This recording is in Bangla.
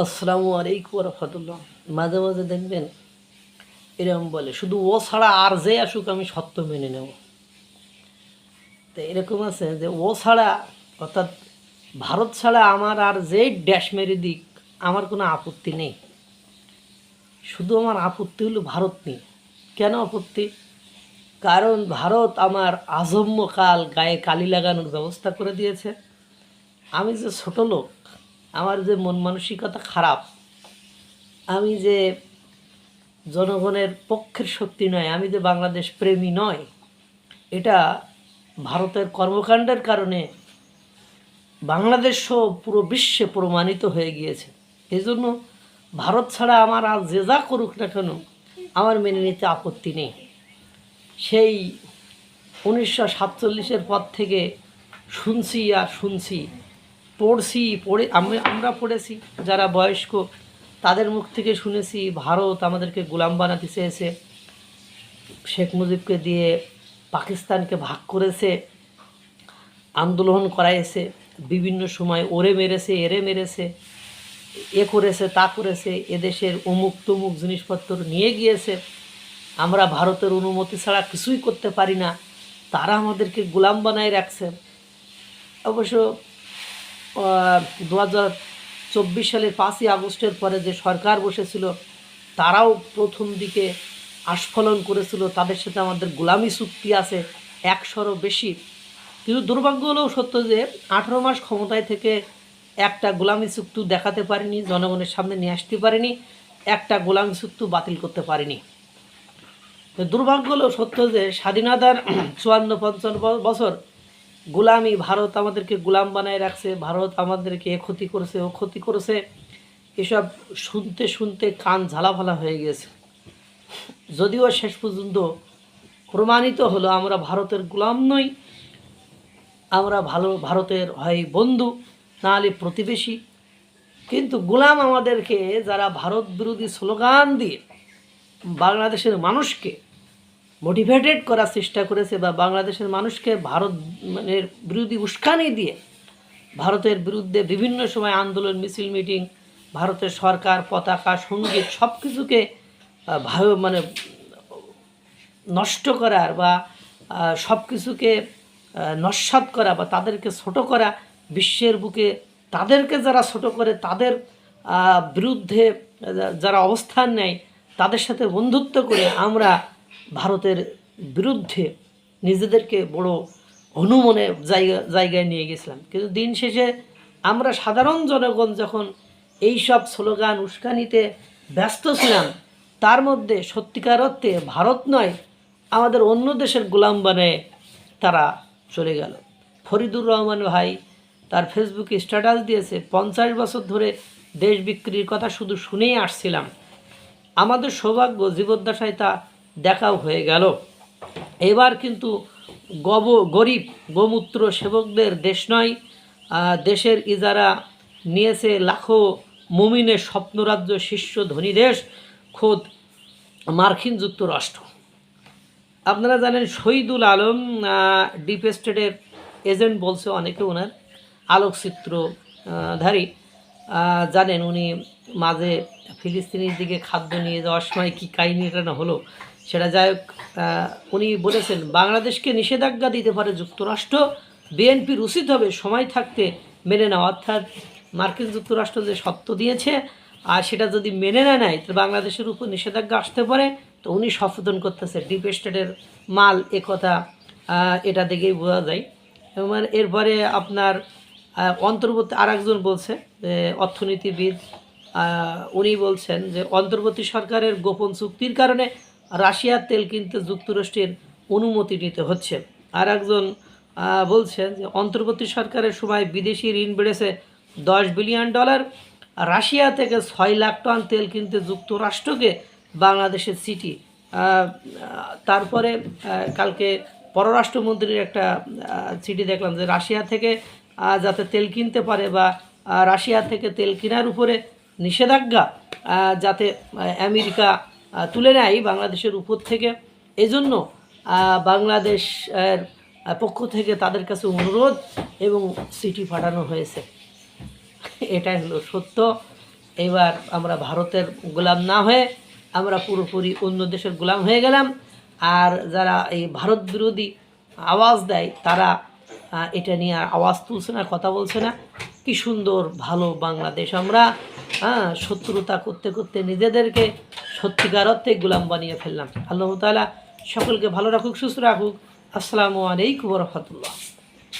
আসসালামু আলাইকুম রহমতুল্লাহ। মাঝে মাঝে দেখবেন এরকম বলে, শুধু ও ছাড়া আর যে আসুক আমি সত্য মেনে নেব। তো এরকম আছে যে ও ছাড়া, অর্থাৎ ভারত ছাড়া আমার আর যেই ড্যাশ মেরে দিক আমার কোনো আপত্তি নেই। শুধু আমার আপত্তি হলো ভারত নিয়ে। কেন আপত্তি? কারণ ভারত আমার আজন্ম কাল গায়ে কালি লাগানোর ব্যবস্থা করে দিয়েছে। আমি যে ছোট লোক, আমার যে মন মানসিকতা খারাপ, আমি যে জনগণের পক্ষের শক্তি নয়, আমি যে বাংলাদেশ প্রেমী নয়, এটা ভারতের কর্মকাণ্ডের কারণে বাংলাদেশও পুরো বিশ্বে প্রমাণিত হয়ে গিয়েছে। এই জন্য ভারত ছাড়া আমার আর যে যা করুক না কেন আমার মেনে নিতে আপত্তি নেই। সেই 1947-এর পর থেকে শুনছি আর শুনছি, আমরা পড়েছি, যারা বয়স্ক তাদের মুখ থেকে শুনেছি ভারত আমাদেরকে গোলাম বানাতে চেয়েছে, শেখ মুজিবকে দিয়ে পাকিস্তানকে ভাগ করেছে, আন্দোলন করাইছে, বিভিন্ন সময় ওরে মেরেছে, এরে মেরেছে, এ করেছে, তা করেছে, এদেশের অমুক তমুক জিনিসপত্র নিয়ে গিয়েছে, আমরা ভারতের অনুমতি ছাড়া কিছুই করতে পারি না, তারা আমাদেরকে গোলাম বানায় রাখছে। অবশ্য 2024 সালের 5ই আগস্টের পরে যে সরকার বসেছিল তারাও প্রথম দিকে আস্ফলন করেছিল, তাদের সাথে আমাদের গোলামি চুক্তি আছে 100রও বেশি। কিন্তু দুর্ভাগ্য হলেও সত্য যে 18 মাস ক্ষমতায় থেকে একটা গোলামি চুক্তি দেখাতে পারিনি, জনগণের সামনে নিয়ে আসতে পারিনি, একটা গোলামি চুক্তি বাতিল করতে পারিনি। দুর্ভাগ্য হলেও সত্য যে স্বাধীনতার 54-55 বছর গোলামি, ভারত আমাদেরকে গোলাম বানায় রাখছে, ভারত আমাদেরকে এ ক্ষতি করেছে, ও ক্ষতি করেছে, এসব শুনতে শুনতে কান ঝালাফালা হয়ে গেছে। যদিও শেষ পর্যন্ত প্রমাণিত হলো আমরা ভারতের গোলাম নই, আমরা ভারতের হয় বন্ধু, নাহলে প্রতিবেশী। কিন্তু গোলাম আমাদেরকে যারা ভারত বিরোধী স্লোগান দিয়ে বাংলাদেশের মানুষকে মোটিভেটেড করার চেষ্টা করেছে, বা বাংলাদেশের মানুষকে ভারত বিরোধী উস্কানি দিয়ে ভারতের বিরুদ্ধে বিভিন্ন সময় আন্দোলন, মিছিল, মিটিং, ভারতের সরকার, পতাকা, সঙ্গীত সব কিছুকে নষ্ট করার বা সব কিছুকে নস্যাৎ করা বা তাদেরকে ছোট করা, বিশ্বের বুকে তাদেরকে যারা ছোট করে তাদের বিরুদ্ধে যারা অবস্থান নেয় তাদের সাথে বন্ধুত্ব করে আমরা ভারতের বিরুদ্ধে নিজেদেরকে বড় হনুমনে জায়গায় নিয়ে গেছিলাম। কিন্তু দিন শেষে আমরা সাধারণ জনগণ যখন এই সব স্লোগান উস্কানিতে ব্যস্ত ছিলাম, তার মধ্যে সত্যিকার অর্থে ভারত নয়, আমাদের অন্য দেশের গোলাম বানায় তারা চলে গেল। ফরিদুর রহমান ভাই তার ফেসবুকে স্ট্যাটাস দিয়েছে, 50 বছর ধরে দেশ বিক্রির কথা শুধু শুনেই আসছিলাম, আমাদের সৌভাগ্য জীবদ্দশায় তা দেখাও হয়ে গেল। এবার কিন্তু গরিব গোমূত্র সেবকদের দেশ নয়, দেশের ইজারা নিয়েছে লাখো মুমিনের স্বপ্নরাজ্য, শীর্ষ ধনী দেশ খোদ মার্কিন যুক্তরাষ্ট্র। আপনারা জানেন শহীদুল আলম ডিপ স্টেটের এজেন্ট বলছে অনেকে, ওনার আলোকচিত্রধারী, জানেন উনি মাঝে ফিলিস্তিনির দিকে খাদ্য নিয়ে যাওয়ার সময় কী কাহিনীটা না হলো সেটা যাই হোক, উনি বলেছেন বাংলাদেশকে নিষেধাজ্ঞা দিতে পারে যুক্তরাষ্ট্র, বিএনপির উচিত হবে সময় থাকতে মেনে নেওয়া। অর্থাৎ মার্কিন যুক্তরাষ্ট্র যে সত্য দিয়েছে আর সেটা যদি মেনে না নেয় তো বাংলাদেশের উপর নিষেধাজ্ঞা আসতে পারে। তো উনি সচেতন করতেছে ডিপ স্টেটের মাল, একথা এটা দেখেই বোঝা যায়। এবং এরপরে আপনার অন্তর্বর্তী আরেকজন বলছে যে অর্থনীতিবিদ, উনি বলছেন যে অন্তর্বর্তী সরকারের গোপন চুক্তির কারণে রাশিয়ার তেল কিনতে যুক্তরাষ্ট্রের অনুমতি নিতে হচ্ছে। আর একজন বলছেন যে অন্তর্বর্তী সরকারের সময় বিদেশি ঋণ বেড়েছে $10 বিলিয়ন, রাশিয়া থেকে 6 লাখ টন তেল কিনতে যুক্তরাষ্ট্রকে বাংলাদেশের চিঠি। তারপরে কালকে পররাষ্ট্রমন্ত্রীর একটা চিঠি দেখলাম যে রাশিয়া থেকে যাতে তেল কিনতে পারে বা রাশিয়া থেকে তেল কেনার উপরে নিষেধাজ্ঞা যাতে আমেরিকা তুলে নেয় বাংলাদেশের উপর থেকে, এজন্য বাংলাদেশের পক্ষ থেকে তাদের কাছে অনুরোধ এবং চিঠি পাঠানো হয়েছে। এটাই হলো সত্য। এবার আমরা ভারতের গোলাম না হয়ে আমরা পুরোপুরি অন্য দেশের গোলাম হয়ে গেলাম। আর যারা এই ভারত বিরোধী আওয়াজ দেয় তারা এটা নিয়ে আর আওয়াজ তুলছে না, কথা বলছে না। কি সুন্দর ভালো বাংলাদেশ আমরা শত্রুতা করতে করতে নিজেদেরকে সত্যিকার অর্থে গোলাম বানিয়ে ফেললাম। আল্লাহ তাআলা সকলকে ভালো রাখুক, সুস্থ রাখুক। আসসালামু আলাইকুম ওয়া রাহমাতুল্লাহ।